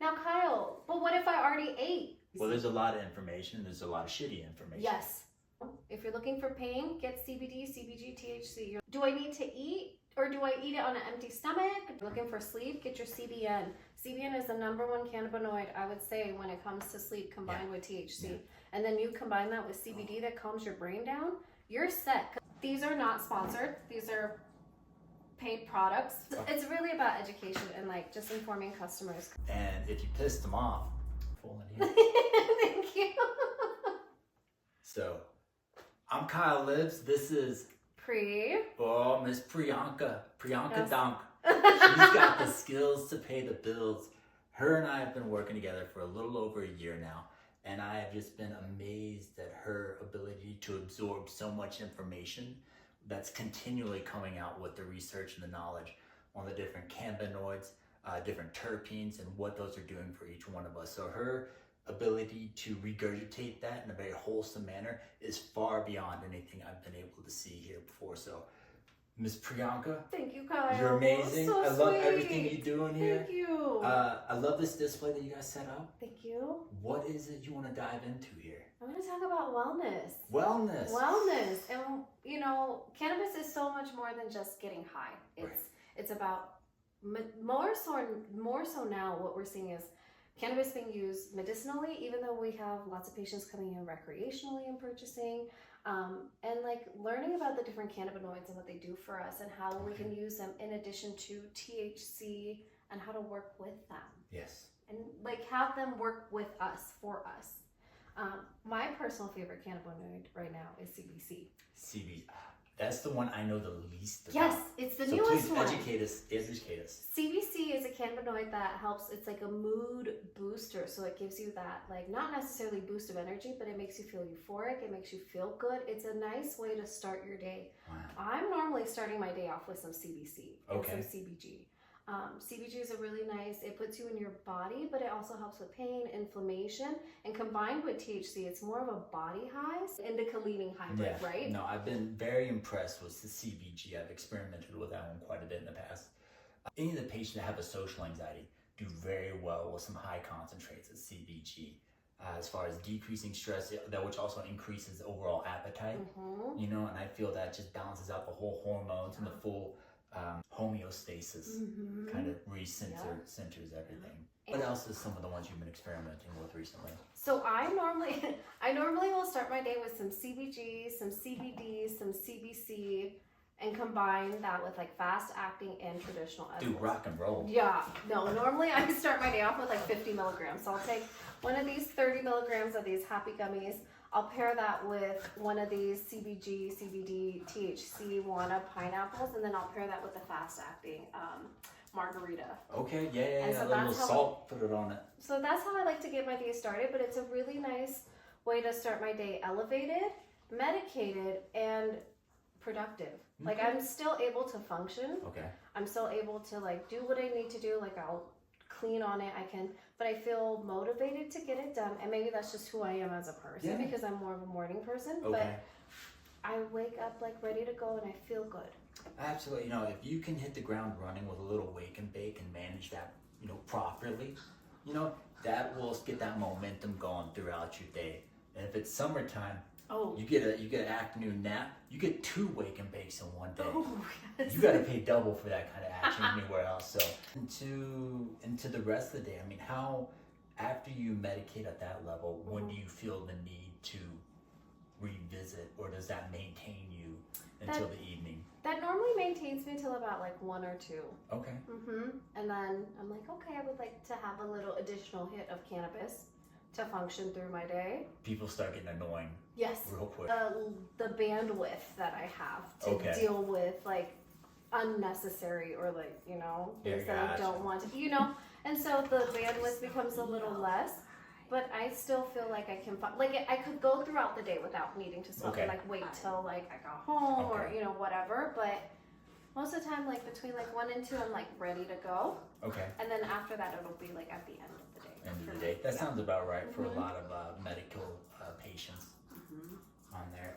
Now, Kyle, but what if I already ate? Well, there's a lot of information. There's a lot of shitty information. Yes. If you're looking for pain, get CBD, CBG, THC. Do I need to eat or do I eat it on an empty stomach? Looking for sleep, get your CBN. CBN is the #1 cannabinoid, I would say, when it comes to sleep combined with THC. And then you combine that with CBD that calms your brain down, you're set. These are not sponsored. These are paid products. It's really about education and like just informing customers. And if you pissed them off, full in here. Thank you. So, I'm Kyle Lives. This is Miss Priyanka. Priyanka Yes. Donk. She's got the skills to pay the bills. Her and I have been working together for a little over a year now, and I have just been amazed at her ability to absorb so much information that's continually coming out with the research and the knowledge on the different cannabinoids, different terpenes, and what those are doing for each one of us. So her ability to regurgitate that in a very wholesome manner is far beyond anything I've been able to see here before. So, Miss Priyanka, thank you, Kyle. you're amazing. So I love sweet. everything you do in here. Thank you. I love this display that you guys set up. Thank you. What is it you want to dive into here? I'm going to talk about wellness. Wellness. Wellness. And, you know, cannabis is so much more than just getting high. It's about more so now what we're seeing is cannabis being used medicinally, even though we have lots of patients coming in recreationally and purchasing, and like learning about the different cannabinoids and what they do for us and how we can use them in addition to THC and how to work with them. Yes. And like have them work with us, for us. My personal favorite cannabinoid right now is CBC. CBD. That's the one I know the least about. Yes, it's the so newest please one. educate us. Educate us. CBC is a cannabinoid that helps. It's like a mood booster, so it gives you that, like, not necessarily boost of energy, but it makes you feel euphoric. It makes you feel good. It's a nice way to start your day. Wow. I'm normally starting my day off with some CBC and Okay. some CBG. CBG is a really nice, it puts you in your body, but it also helps with pain, inflammation, and combined with THC, it's more of a body high, indica-leading hybrid, right? No, I've been very impressed with the CBG. I've experimented with that one quite a bit in the past. Any of the patients that have a social anxiety do very well with some high concentrates of CBG. As far as decreasing stress, that which also increases overall appetite, you know, and I feel that just balances out the whole hormones and the full homeostasis, kind of centers everything. What else is some of the ones you've been experimenting with recently? So I normally will start my day with some CBG, some CBD, some CBC, and combine that with like fast acting and traditional edibles. Dude, rock and roll. Yeah, no, normally I start my day off with like 50 milligrams. So I'll take one of these 30 milligrams of these happy gummies. I'll pair that with one of these CBG, CBD, THC, Wana pineapples, and then I'll pair that with the fast-acting margarita. Okay, yeah. And so a little salt, put it on it. So that's how I like to get my day started, but it's a really nice way to start my day elevated, medicated, and productive. Like I'm still able to function. Okay. I'm still able to like do what I need to do. Like I'll clean on it, but I feel motivated to get it done, and maybe that's just who I am as a person because I'm more of a morning person, but I wake up like ready to go and I feel good. Absolutely. You know, if you can hit the ground running with a little wake and bake and manage that, you know, properly, you know, that will get that momentum going throughout your day. And if it's summertime, you get an afternoon nap, you get 2 wake and bakes in one day. Yes. You got to pay double for that kind of action anywhere else. So into the rest of the day, I mean, how, after you medicate at that level, when do you feel the need to revisit, or does that maintain you until the evening? That normally maintains me till about like 1 or 2. Okay. And then I'm like, okay, I would like to have a little additional hit of cannabis to function through my day. People start getting annoying. Yes. Real quick. The bandwidth that I have to deal with like unnecessary or like, you know, things that I don't want to, you know, and so the bandwidth becomes a little less, but I still feel like I can, like I could go throughout the day without needing to stop and like wait till like I got home or, you know, whatever, but most of the time, like between like 1 and 2, I'm like ready to go. Okay. And then after that, it'll be like at the end of the day. End of the day. That sounds about right for a lot of medical patients on there.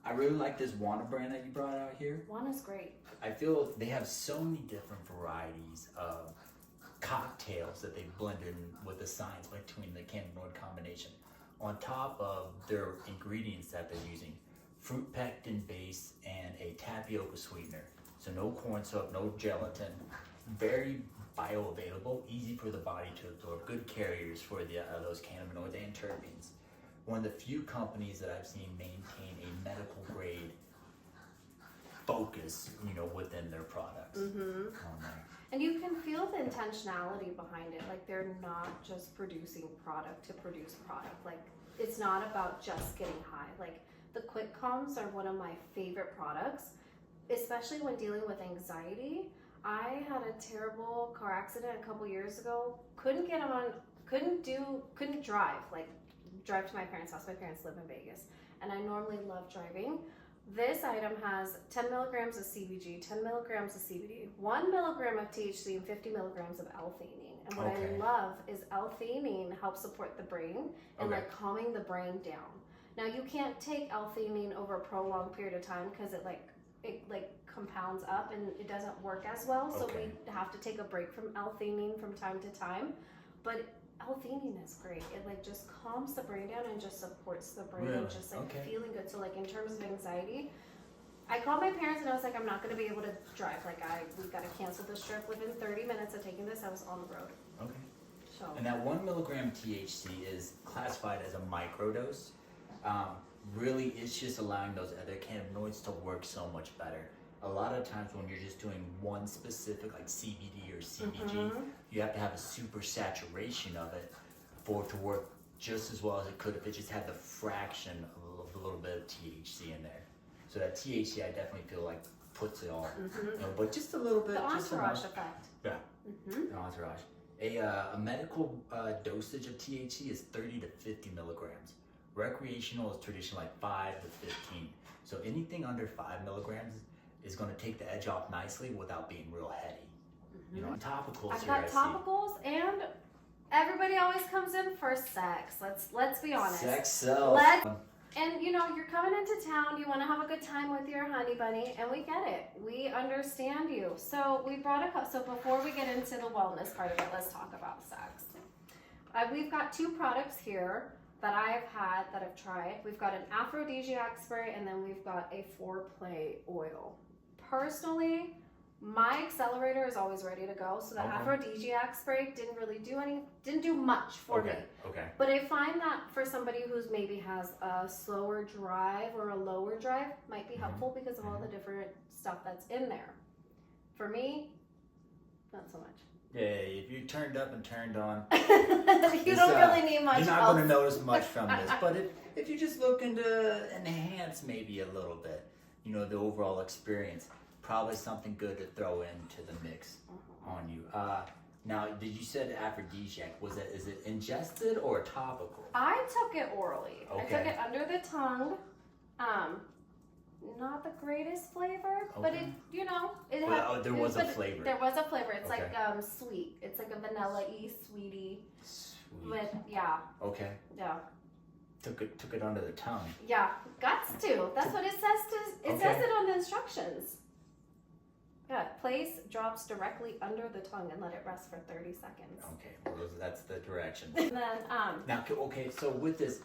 I really like this Wana brand that you brought out here. Wana's great. I feel they have so many different varieties of cocktails that they blended with the science between the cannabinoid combination. On top of their ingredients that they're using, fruit pectin base and a tapioca sweetener. So no corn syrup, no gelatin, very bioavailable, easy for the body to absorb, good carriers for those cannabinoids and terpenes. One of the few companies that I've seen maintain a medical grade focus, within their products. And you can feel the intentionality behind it. Like, they're not just producing product to produce product. Like, it's not about just getting high. Like, the Quick Calms are one of my favorite products, especially when dealing with anxiety. I had a terrible car accident a couple years ago. Couldn't drive. Like, drive to my parents' house. My parents live in Vegas, and I normally love driving. This item has 10 milligrams of CBG, 10 milligrams of CBD, 1 milligram of THC, and 50 milligrams of L-theanine. And what I love is L-theanine helps support the brain and like calming the brain down. Now, you can't take L-theanine over a prolonged period of time because it compounds up and it doesn't work as well. So we have to take a break from L-theanine from time to time. But L-theanine is great. It like just calms the brain down and just supports the brain and just like feeling good. So like in terms of anxiety, I called my parents and I was like, I'm not going to be able to drive. Like we've got to cancel this trip. Within 30 minutes of taking this, I was on the road. Okay. So. And that 1 milligram THC is classified as a microdose. Really, it's just allowing those other cannabinoids to work so much better. A lot of times when you're just doing one specific, like CBD or CBG, you have to have a super saturation of it for it to work just as well as it could if it just had the fraction of a little bit of THC in there. So that THC, I definitely feel like puts it all, but just a little bit. The entourage effect. Yeah, the entourage. A medical dosage of THC is 30 to 50 milligrams. Recreational is traditionally like 5 to 15. So anything under 5 milligrams is going to take the edge off nicely without being real heady. Topicals. I've got topicals, and everybody always comes in for sex. Let's be honest. Sex sells. And you're coming into town, you want to have a good time with your honey bunny, and we get it. We understand you. So we brought so before we get into the wellness part of it, let's talk about sex. We've got 2 products here that I've tried. We've got an aphrodisiac spray, and then we've got a foreplay oil. Personally, my accelerator is always ready to go, so the aphrodisiac spray didn't do much for me. Okay. But I find that for somebody who's maybe has a slower drive or a lower drive might be helpful because of all the different stuff that's in there. For me, not so much. Yeah, if you turned up and turned on, you don't really need much. You're not going to notice much from this. But if you're just looking to enhance maybe a little bit, the overall experience, probably something good to throw into the mix on you. Now, did you said aphrodisiac? Is it ingested or topical? I took it orally. Okay. I took it under the tongue. Not the greatest flavor, but it had. There was a flavor. There was a flavor. It's like sweet. It's like a vanilla-y, sweetie. Sweet. But yeah. Okay. Yeah. Took it under the tongue. Yeah, guts to. That's what it says. It says it on the instructions. Yeah, place drops directly under the tongue and let it rest for 30 seconds. Okay, well, that's the direction. And then now, so with this,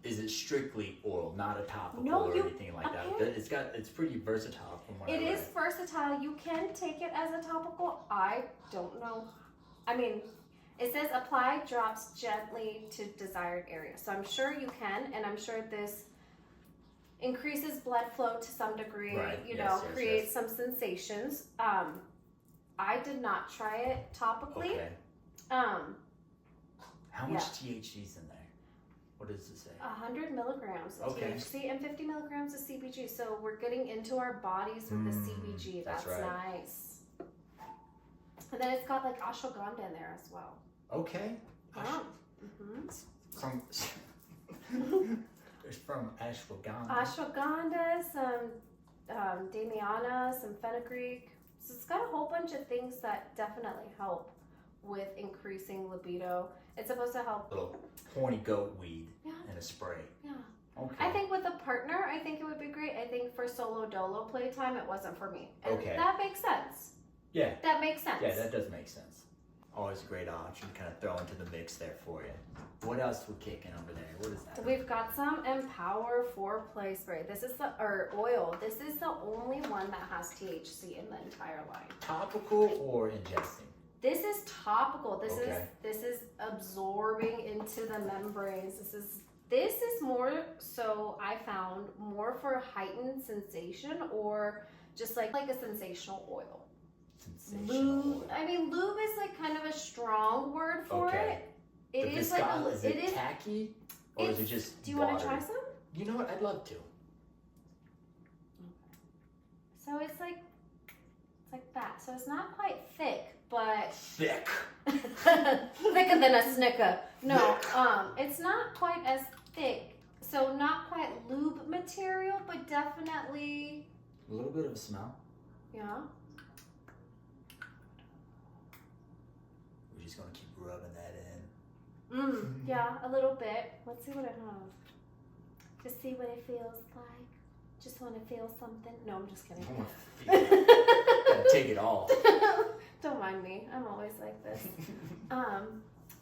is it strictly oral, not a topical or anything like that? It's pretty versatile from what I read. It is versatile. You can take it as a topical. I don't know. I mean, it says apply drops gently to desired area. So I'm sure you can, and I'm sure this increases blood flow to some degree, creates some sensations. I did not try it topically. Okay. How much THC is in there? What does it say? 100 milligrams of THC and 50 milligrams of CBG. So we're getting into our bodies with the CBG. That's right. Nice. And then it's got like ashwagandha in there as well. Okay. Yeah. There's from ashwagandha. Ashwagandha, some damiana, some fenugreek. So it's got a whole bunch of things that definitely help with increasing libido. It's supposed to help. Little horny goat weed in a spray. Yeah. Okay. I think with a partner, I think it would be great. I think for solo dolo playtime, it wasn't for me. And Okay. that makes sense. Yeah. That makes sense. Yeah, that does make sense. Always a great option to kind of throw into the mix there for you. What else we're kicking over there? What is that? So we've got some Empower Foreplay Spray. This is or oil. This is the only one that has THC in the entire line. Topical or ingesting? This is topical. This Okay. is absorbing into the membranes. This is more so, I found, more for heightened sensation or just like a sensational oil. Lube. I mean, lube is like kind of a strong word for it. It is like is it tacky or is it just Do you water? want to try some? You know what? I'd love to. So it's like that. So it's not quite thick, but Thick. thicker than a Snicker. No, it's not quite as thick. So not quite lube material, but definitely A little bit of a smell. yeah. We're just gonna keep rubbing that in. Yeah, a little bit. Let's see what I have. Just see what it feels like. Just want to feel something. No, I'm just kidding. I wanna feel it. Gotta take it all. Don't mind me. I'm always like this.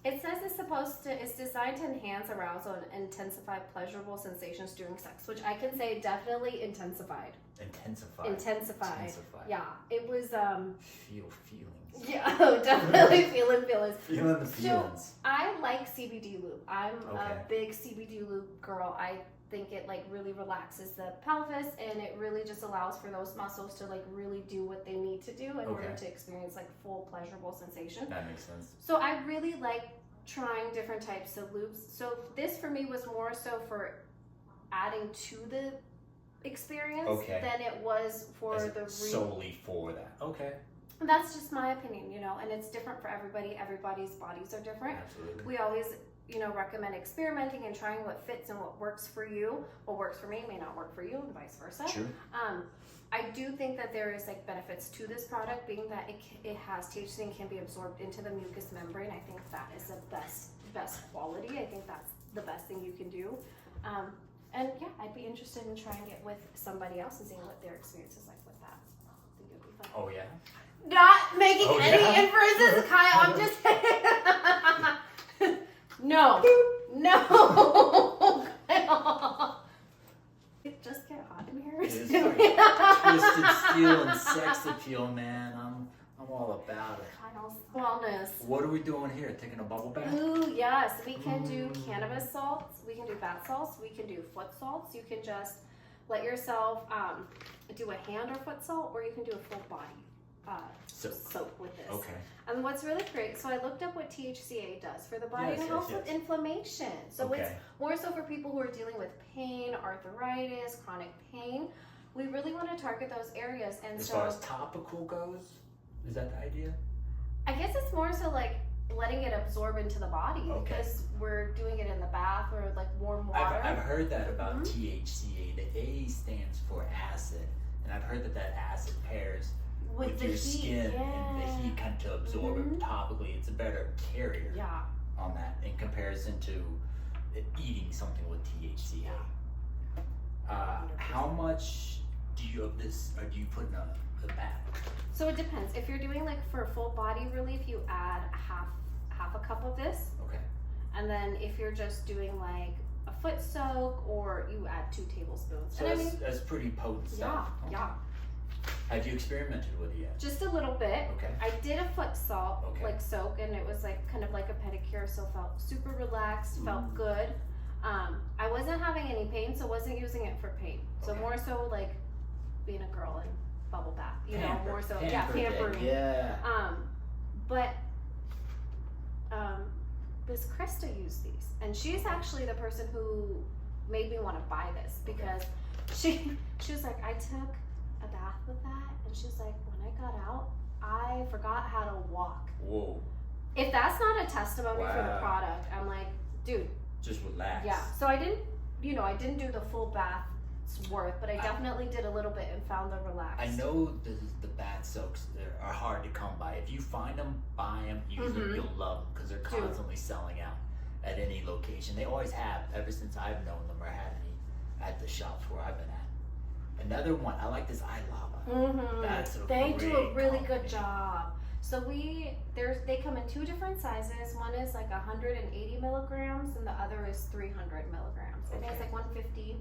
It says it's designed to enhance arousal and intensify pleasurable sensations during sex, which I can say definitely intensified. Intensified. Yeah, it was Feel feelings. yeah, definitely feeling feelings. Feeling the feelings. So I like CBD lube. I'm a Okay. big CBD lube girl. I think it like really relaxes the pelvis and it really just allows for those muscles to like really do what they need to do in order to experience like full pleasurable sensation. That makes sense. So I really like trying different types of lubes. So this for me was more so for adding to the experience than it was for solely for that. Okay. That's just my opinion, you know, and it's different for everybody. Everybody's bodies are different. Absolutely. We always, you know, recommend experimenting and trying what fits and what works for you. What works for me may not work for you and vice versa. True. I do think that there is like benefits to this product, being that it has THC and can be absorbed into the mucous membrane. I think that is the best quality. I think that's the best thing you can do. And yeah, I'd be interested in trying it with somebody else and seeing what their experience is like with that. I think it would be fun. Oh yeah. Not making any inferences, Kyle. I'm just no. Kyle. It just get hot in here. It is pretty twisted steel and sex appeal, man. I'm all about it. Kyle's wellness. What are we doing here? Taking a bubble bath? Ooh, yes. We can do cannabis salts. We can do bath salts. We can do foot salts. You can just let yourself do a hand or foot salt, or you can do a full body soap with this. Okay. And what's really great, so I looked up what THCA does for the body and it helps with inflammation. So it's more so for people who are dealing with pain, arthritis, chronic pain. We really want to target those areas. And as far as topical goes, is that the idea? I guess it's more so like letting it absorb into the body because we're doing it in the bath or like warm water. I've heard that about THCA. The A stands for acid, and I've heard that acid pairs with your skin and the heat kind of to absorb it topically. It's a better carrier on that in comparison to eating something with THCA. How much do you of this do you put in a bath? So it depends. If you're doing like for full body relief, you add half a cup of this. Okay. And then if you're just doing like a foot soak, or you add 2 tablespoons. So that's pretty potent stuff. Yeah. Have you experimented with it yet? Just a little bit. Okay. I did a foot salt, like soak, and it was like kind of like a pedicure, so felt super relaxed, felt good. I wasn't having any pain, so wasn't using it for pain. So more so like being a girl in bubble bath, you know, more so pampering. Yeah. But this Krista used these, and she's actually the person who made me want to buy this because she was like, I took a bath with that, and she's like, when I got out, I forgot how to walk. Whoa. If that's not a testimony for the product, I'm like, dude, just relax. Yeah. So I didn't do the full bath's worth, but I definitely did a little bit and found the relax. I know the bath soaks are hard to come by. If you find them, buy them. Usually you'll love them because they're constantly selling out at any location. They always have, ever since I've known them or had any at the shops where I've been at. Another one, I like this iLava. They do a really good job. So they come in 2 different sizes. One is like 180 milligrams, and the other is 300 milligrams. I think it's like 150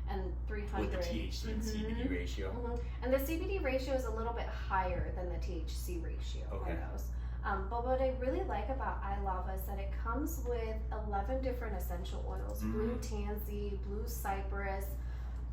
and 300. With the THC and CBD ratio. And the CBD ratio is a little bit higher than the THC ratio on those. But what I really like about iLava is that it comes with 11 different essential oils. Blue tansy, blue cypress,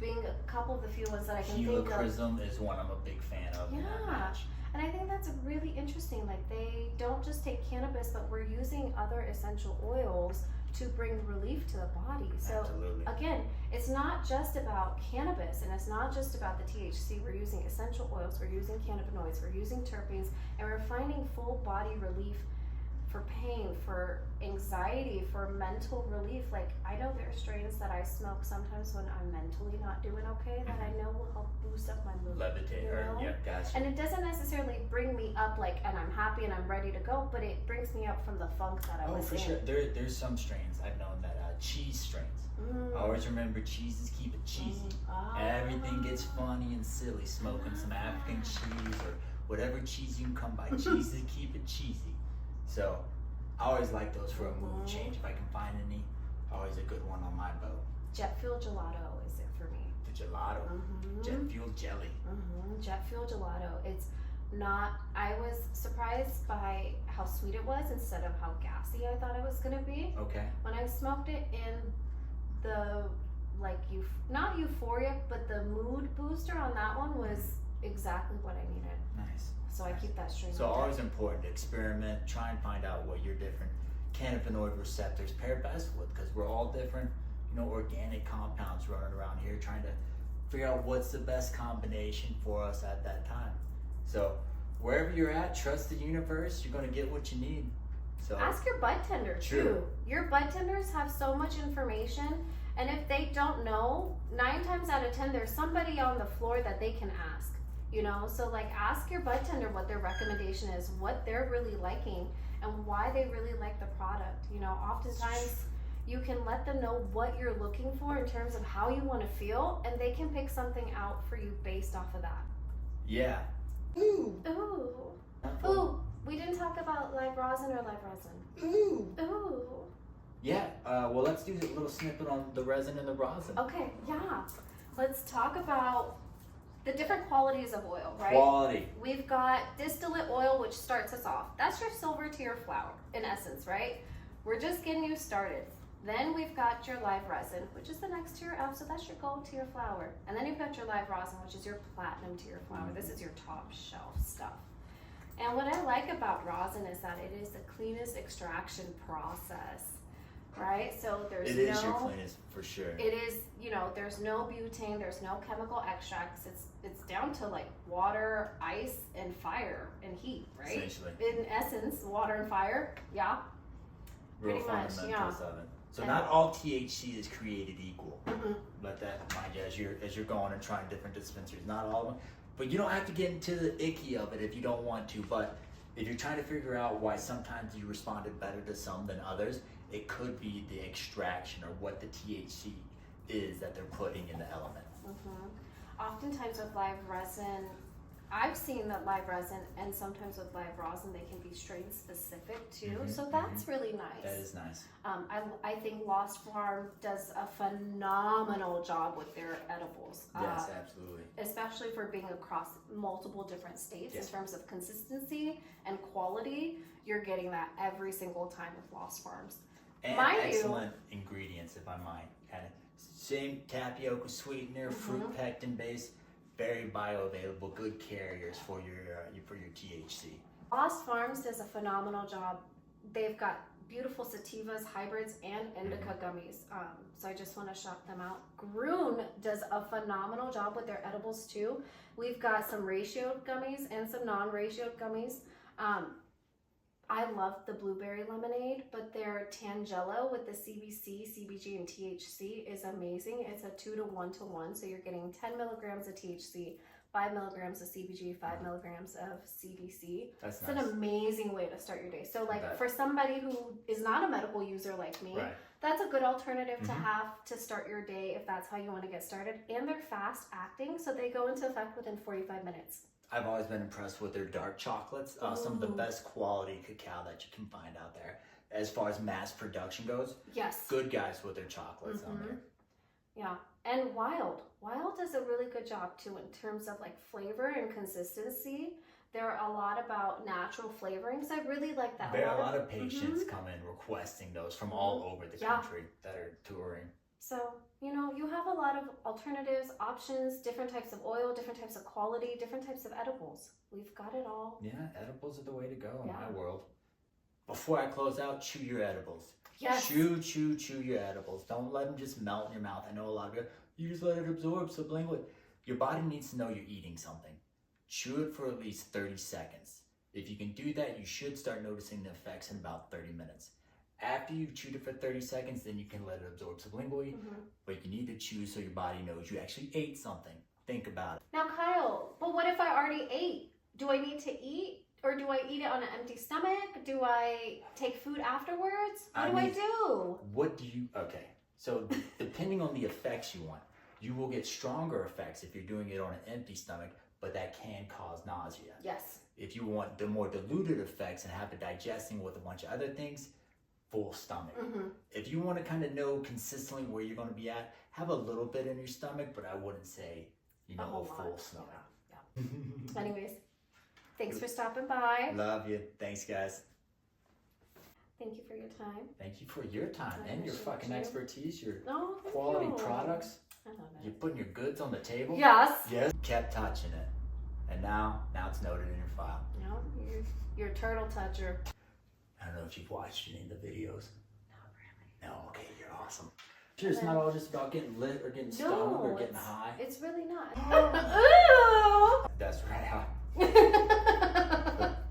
being a couple of the few ones that I can think of. Helichrysum is one I'm a big fan of. Yeah. And I think that's really interesting. Like, they don't just take cannabis, but we're using other essential oils to bring relief to the body. So again, it's not just about cannabis, and it's not just about the THC. We're using essential oils, we're using cannabinoids, we're using terpenes, and we're finding full body relief for pain, for anxiety, for mental relief. Like, I know there are strains that I smoke sometimes when I'm mentally not doing okay that I know will help boost up my mood. Levitate, gotcha. And it doesn't necessarily bring me up like, and I'm happy and I'm ready to go, but it brings me up from the funk that I was in. Oh, for sure. There's some strains I've known that cheese strains. I always remember cheeses keep it cheesy. Everything gets funny and silly. Smoking some African cheese or whatever cheese you can come by. Cheeses keep it cheesy. So I always like those for a mood change. If I can find any, always a good one on my boat. Jet fuel gelato is it for me. The gelato, jet fuel jelly. Jet fuel gelato. It's not. I was surprised by how sweet it was instead of how gassy I thought it was gonna be. Okay. When I smoked it in the not euphoria, but the mood booster on that one was exactly what I needed. Nice. So I keep that string. So always important to experiment, try and find out what your different cannabinoid receptors pair best with, because we're all different, organic compounds running around here trying to figure out what's the best combination for us at that time. So wherever you're at, trust the universe, you're going to get what you need. So ask your bud tender too. Your bud tenders have so much information, and if they don't know, 9 times out of 10 there's somebody on the floor that they can ask. So like, ask your bud tender what their recommendation is, what they're really liking, and why they really like the product. Oftentimes you can let them know what you're looking for in terms of how you want to feel, and they can pick something out for you based off of that. Yeah. Ooh. We didn't talk about live rosin or live resin. Ooh. Yeah. Well, let's do a little snippet on the resin and the rosin. Okay. Yeah. Let's talk about the different qualities of oil, right? Quality. We've got distillate oil, which starts us off. That's your silver tier flower, in essence, right? We're just getting you started. Then we've got your live resin, which is the next tier up, so that's your gold tier flower. And then you've got your live rosin, which is your platinum tier flower. This is your top shelf stuff. And what I like about rosin is that it is the cleanest extraction process, right? So there's It is your cleanest, for sure. It is, there's no butane, there's no chemical extracts. It's down to like water, ice, and fire and heat, right? Essentially. In essence, water and fire, yeah. Real fundamentals of it. So not all THC is created equal. Let that mind you as you're going and trying different dispensaries. Not all of them. But you don't have to get into the icky of it if you don't want to. But if you're trying to figure out why sometimes you responded better to some than others, it could be the extraction or what the THC is that they're putting in the element. Oftentimes with live resin, I've seen that live resin and sometimes with live rosin, they can be strain specific too. So that's really nice. That is nice. I think Lost Farm does a phenomenal job with their edibles. Yes, absolutely. Especially for being across multiple different states in terms of consistency and quality. You're getting that every single time with Lost Farms. And excellent ingredients, if I might. Kind of same tapioca sweetener, fruit pectin base, very bioavailable, good carriers for your THC. Lost Farms does a phenomenal job. They've got beautiful sativas, hybrids, and indica gummies. So I just want to shout them out. Groon does a phenomenal job with their edibles too. We've got some ratioed gummies and some non-ratioed gummies. I love the blueberry lemonade, but their Tangelo with the CBC, CBG, and THC is amazing. It's a 2 to 1 to 1, so you're getting 10 milligrams of THC, 5 milligrams of CBG, 5 milligrams of CBC. That's nice. It's an amazing way to start your day. So like for somebody who is not a medical user like me, that's a good alternative to have to start your day if that's how you want to get started. And they're fast acting, so they go into effect within 45 minutes. I've always been impressed with their dark chocolates. Some of the best quality cacao that you can find out there. As far as mass production goes, yes, good guys with their chocolates on there. Yeah, and Wild does a really good job too in terms of like flavor and consistency. They're a lot about natural flavorings. I really like that. A lot of patients come in requesting those from all over the country that are touring. So, you know, you have a lot of alternatives, options, different types of oil, different types of quality, different types of edibles. We've got it all. Yeah, edibles are the way to go in my world. Before I close out, chew your edibles. Yes. Chew your edibles. Don't let them just melt in your mouth. I know a lot of you just let it absorb sublingually. Your body needs to know you're eating something. Chew it for at least 30 seconds. If you can do that, you should start noticing the effects in about 30 minutes. After you've chewed it for 30 seconds, then you can let it absorb sublingually. But you need to chew so your body knows you actually ate something. Think about it. Now, Kyle, but what if I already ate? Do I need to eat? Or do I eat it on an empty stomach? Do I take food afterwards? What do I do? Okay, so depending on the effects you want, you will get stronger effects if you're doing it on an empty stomach, but that can cause nausea. Yes. If you want the more diluted effects and have it digesting with a bunch of other things, full stomach. If you want to kind of know consistently where you're going to be at, have a little bit in your stomach, but I wouldn't say, a full stomach. Yeah. Anyways, thanks for stopping by. Love you. Thanks, guys. Thank you for your time. Thank you for your time and your fucking expertise, your thank quality you. products. I love it. You're putting your goods on the table. Yes. Yes. Kept touching it. And now it's noted in your file. No, you're a turtle toucher. I don't know if you've watched any of the videos. Not really. No, okay, you're awesome. Sure, it's not all just about getting lit or getting stoned or getting high. It's really not. Ooh! That's right.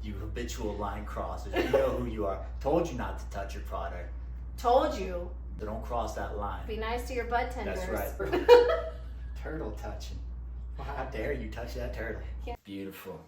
You habitual line crossers. You know who you are. Told you not to touch your product. Told you. So don't cross that line. Be nice to your bud tenders. That's right. Turtle touching. How dare you touch that turtle? Yeah. Beautiful.